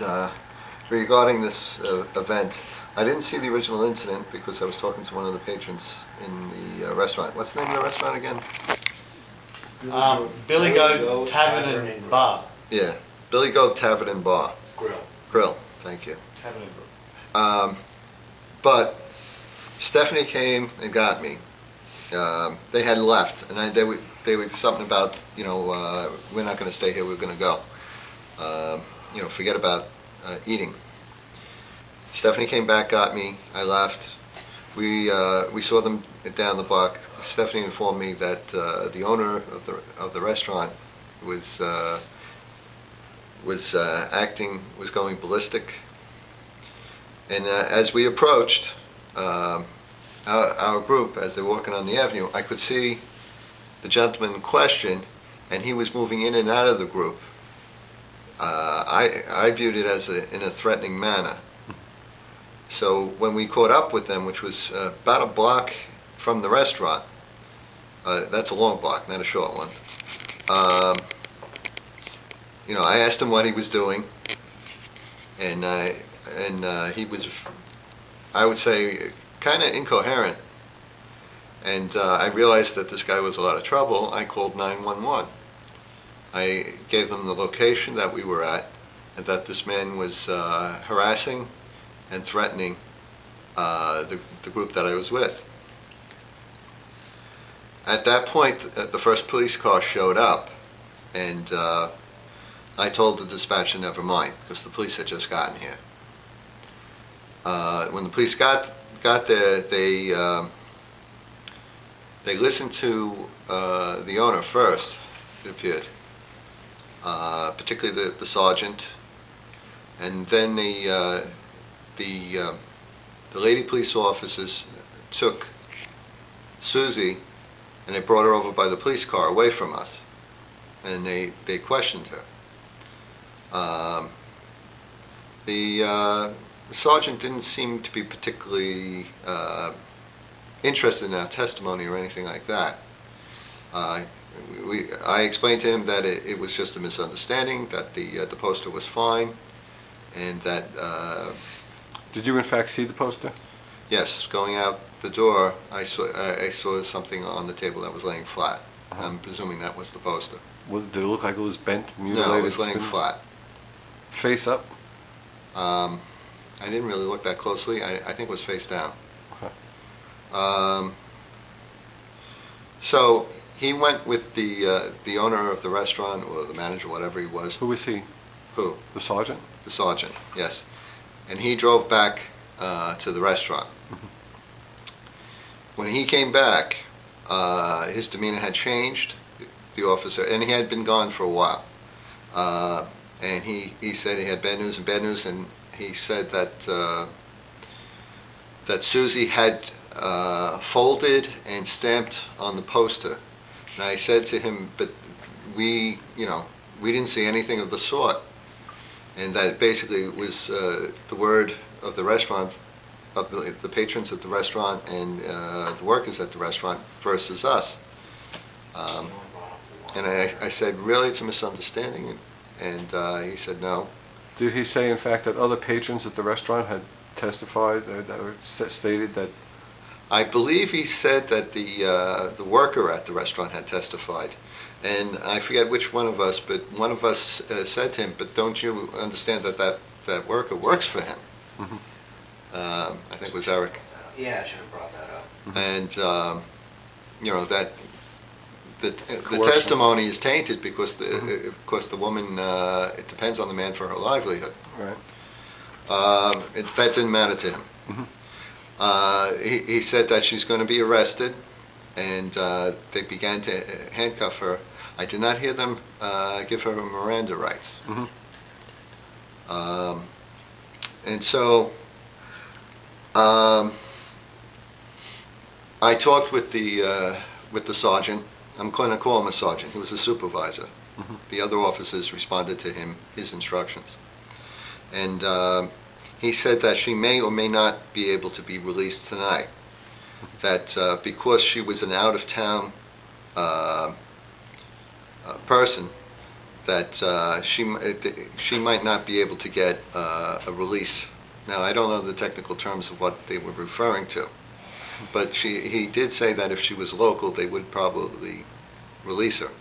Uh, Regarding this event, I didn't see the original incident because I was talking to one of the patrons in the restaurant. What's the name of the restaurant again? Billy Goat Tavern and Bar. Yeah, Billy Goat Tavern and Bar. Grill. Thank you. Tavern and Grill. But Stephanie came and got me. They had left, and they were something about, we're not going to stay here, we're going to go. Forget about eating. Stephanie came back, got me. I left. We saw them down the block. Stephanie informed me that the owner of the restaurant was going ballistic. And as we approached our group, as they were walking on the avenue, I could see the gentleman in question, and he was moving in and out of the group. I viewed it as in a threatening manner. So when we caught up with them, which was about a block from the restaurant, that's a long block, not a short one. I asked him what he was doing, and he was, I would say, kind of incoherent. And I realized that this guy was a lot of trouble. I called 911. I gave them the location that we were at, and that this man was harassing and threatening the group that I was with. At that point, the first police car showed up, and I told the dispatcher never mind, because the police had just gotten here. When the police got there, they listened to the owner first, it appeared. Particularly the sergeant, and then the lady police officers took Susie and they brought her over by the police car away from us, and they questioned her. The sergeant didn't seem to be particularly interested in our testimony or anything like that. I explained to him that it was just a misunderstanding, that the poster was fine, and that... Did you in fact see the poster? Yes, going out the door, I saw something on the table that was laying flat. I'm presuming that was the poster. Did it look like it was bent, mutilated? No, it was laying flat. Face up? I didn't really look that closely. I think it was face down. So he went with the owner of the restaurant, or the manager, whatever he was. Who was he? Who? The sergeant? The sergeant, yes. And he drove back to the restaurant. When he came back, his demeanor had changed, the officer, and he had been gone for a while. And he said he had bad news, and he said that Susie had folded and stamped on the poster. And I said to him, but we didn't see anything of the sort. And that basically was the word of the restaurant, of the patrons at the restaurant and the workers at the restaurant versus us. And I said, really, it's a misunderstanding? And he said, no. Did he say, in fact, that other patrons at the restaurant had testified, or stated that? I believe he said that the worker at the restaurant had testified. And I forget which one of us, but one of us said to him, but don't you understand that worker works for him? Mm-hmm. I think it was Eric. Yeah, I should have brought that up. And, that the testimony is tainted because, of course, the woman, it depends on the man for her livelihood. Right. That didn't matter to him. Mm-hmm. He said that she's going to be arrested, and they began to handcuff her. I did not hear them give her Miranda rights. Mm-hmm. And so I talked with the sergeant. I'm going to call him a sergeant. He was a supervisor. Mm-hmm. The other officers responded to his instructions. And he said that she may or may not be able to be released tonight. That because she was an out-of-town person, she might not be able to get a release. Now, I don't know the technical terms of what they were referring to, but he did say that if she was local, they would probably release her.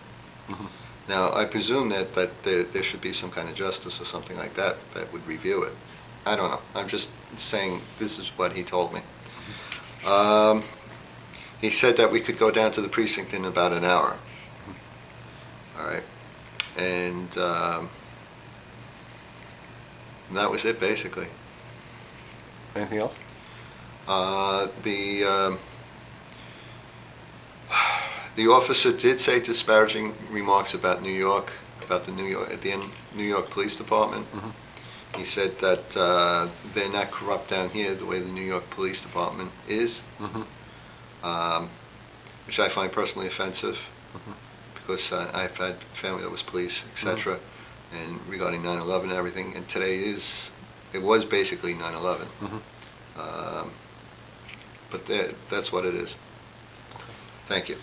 Mhm. Now, I presume that there should be some kind of justice or something like that would review it. I don't know. I'm just saying this is what he told me. He said that we could go down to the precinct in about an hour. All right. And that was it, basically. Anything else? The officer did say disparaging remarks about New York, about the New York Police Department. Mhm. He said that they're not corrupt down here the way the New York Police Department is, Mhm. which I find personally offensive, Mhm. because I've had family that was police, etc., and regarding 9/11 and everything, and it was basically 9/11. Mhm. But that's what it is. Thank you.